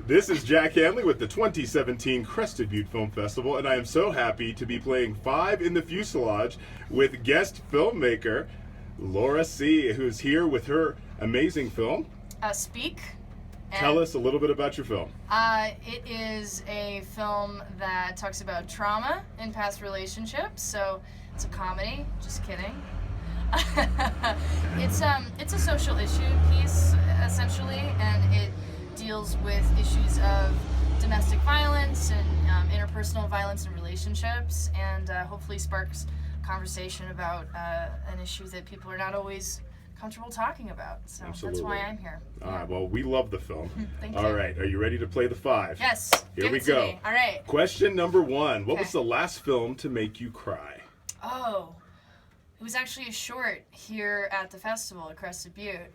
This is Jack Hanley with the 2017 Crested Butte Film Festival, and I am so happy to be playing Five in the Fuselage with guest filmmaker Laura Seay, who's here with her amazing film. Speak. Tell us a little bit about your film. It is a film that talks about trauma in past relationships, so it's a comedy. Just kidding. It's a social issue piece, essentially, and it deals with issues of domestic violence and interpersonal violence in relationships, and hopefully sparks conversation about an issue that people are not always comfortable talking about. So Absolutely. That's why I'm here. All right, well, we love the film. Thank you. All right, are you ready to play the five? Yes. Here give we it to go. me. All right. Question number one. What Okay. was the last film to make you cry? Oh, it was actually a short here at the festival at Crested Butte.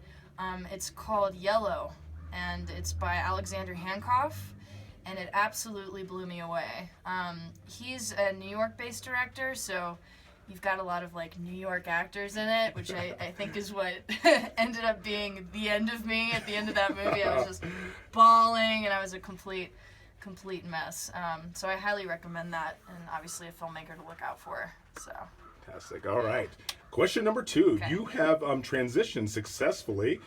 It's called Yellow, and it's by Alexander Hancock, and it absolutely blew me away. He's a New York-based director, so you've got a lot of like New York actors in it, which I think is what ended up being the end of me at the end of that movie. I was just bawling, and I was a complete mess. So I highly recommend that, and obviously a filmmaker to look out for. So. Fantastic. All right. Question number two. Okay. You have transitioned successfully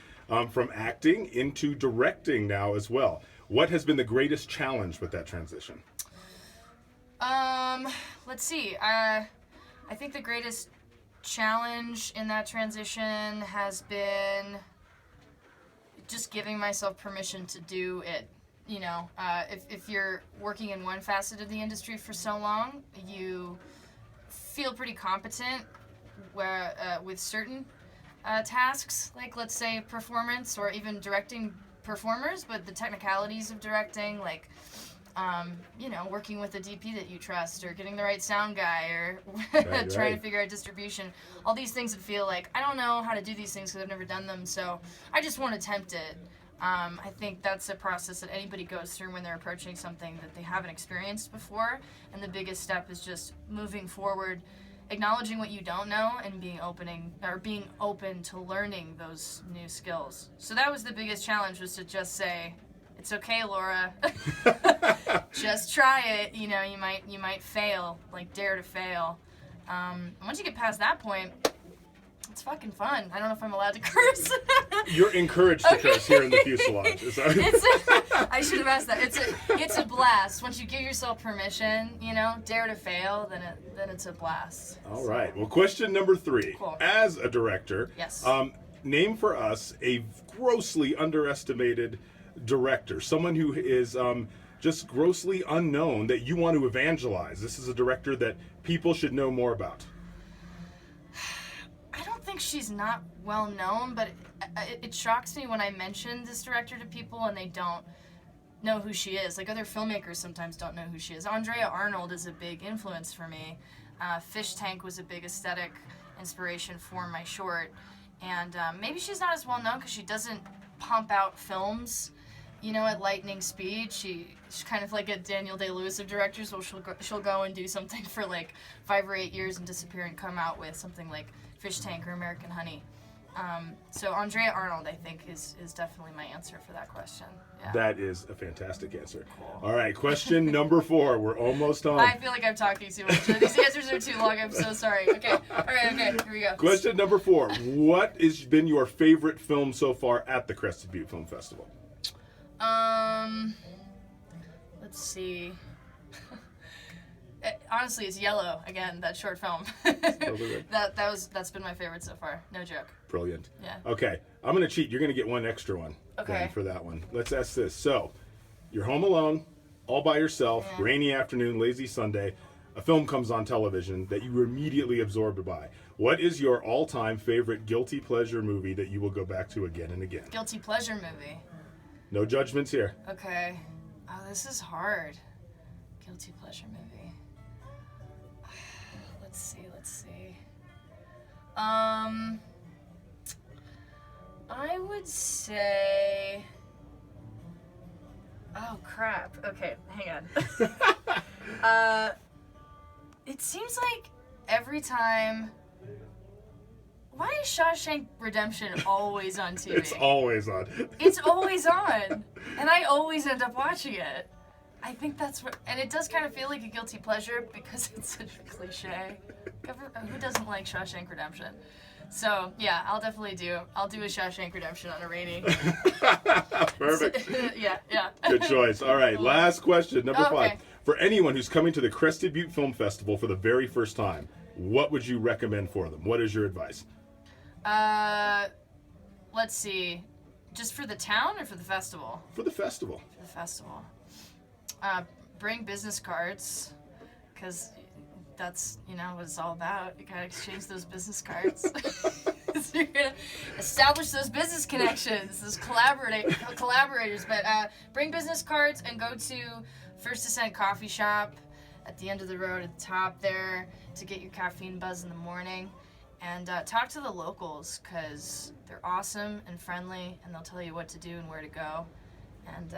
from acting into directing now as well. What has been the greatest challenge with that transition? Let's see. I think the greatest challenge in that transition has been just giving myself permission to do it. You know, if you're working in one facet of the industry for so long, you feel pretty competent with certain tasks, like let's say performance or even directing performers, but the technicalities of directing, like working with a DP that you trust, or getting the right sound guy, or trying to figure out distribution, all these things that feel like I don't know how to do these things because I've never done them, so I just won't attempt it. I think that's a process that anybody goes through when they're approaching something that they haven't experienced before, and the biggest step is just moving forward, acknowledging what you don't know, and being open to learning those new skills. So that was the biggest challenge, was to just say, it's okay, Laura. Just try it. You know, you might fail, like dare to fail. Once you get past that point, it's fucking fun. I don't know if I'm allowed to curse. You're encouraged to curse here in the fuselage. I should have asked that. It's a blast. Once you give yourself permission, dare to fail, then it's a blast. All right. Well, question number three. Cool. As a director, Yes. Name for us a grossly underestimated director, someone who is just grossly unknown that you want to evangelize. This is a director that people should know more about. I don't think she's not well known, but it shocks me when I mention this director to people and they don't know who she is. Like, other filmmakers sometimes don't know who she is. Andrea Arnold is a big influence for me. Fish Tank was a big aesthetic inspiration for my short. And maybe she's not as well known because she doesn't pump out films, at lightning speed. She's kind of like a Daniel Day-Lewis of directors, where she'll go and do something for like 5 or 8 years and disappear and come out with something like Fish Tank or American Honey. So Andrea Arnold, I think, is definitely my answer for that question. Yeah. That is a fantastic answer. Cool. All right, question number 4. We're almost home. I feel like I'm talking too much. These answers are too long. I'm so sorry. Okay. All right. Okay. Here we go. Question number 4. What has been your favorite film so far at the Crested Butte Film Festival? Let's see. Honestly, it's Yellow again. That short film. Totally. That's been my favorite so far. No joke. Brilliant. Yeah. Okay, I'm gonna cheat. You're gonna get one extra one. Okay. Then for that one. Let's ask this. So, you're home alone, all by yourself, Yeah. rainy afternoon, lazy Sunday. A film comes on television that you were immediately absorbed by. What is your all-time favorite guilty pleasure movie that you will go back to again and again? Guilty pleasure movie. No judgments here. Okay. Oh, this is hard. Guilty pleasure movie. Let's see. I would say. Oh crap. Okay, hang on. It seems like every time Why is Shawshank Redemption always on TV? It's always on. It's always on, and I always end up watching it. I think that's what, and it does kind of feel like a guilty pleasure because it's such a cliche. Who doesn't like Shawshank Redemption? So yeah, I'll do a Shawshank Redemption on a rainy. Perfect. Yeah. Good choice. All right, last question, number Okay. 5. For anyone who's coming to the Crested Butte Film Festival for the very first time, what would you recommend for them? What is your advice? Let's see. Just for the town or for the festival? For the festival. For the festival. Bring business cards, because that's, what it's all about. You gotta exchange those business cards. So you're gonna establish those business connections, those collaborators. But bring business cards and go to First Ascent Coffee Shop at the end of the road at the top there to get your caffeine buzz in the morning. And talk to the locals, because they're awesome and friendly, and they'll tell you what to do and where to go. And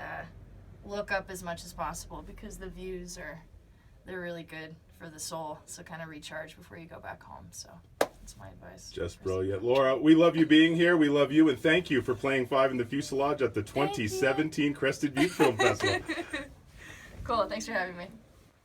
look up as much as possible, because the views they're really good for the soul. So kind of recharge before you go back home. So that's my advice. Just brilliant. Laura, we love you being here. We love you, and thank you for playing 5 in the Fuselage at the 2017 Crested Butte Film Festival. Cool. Thanks for having me.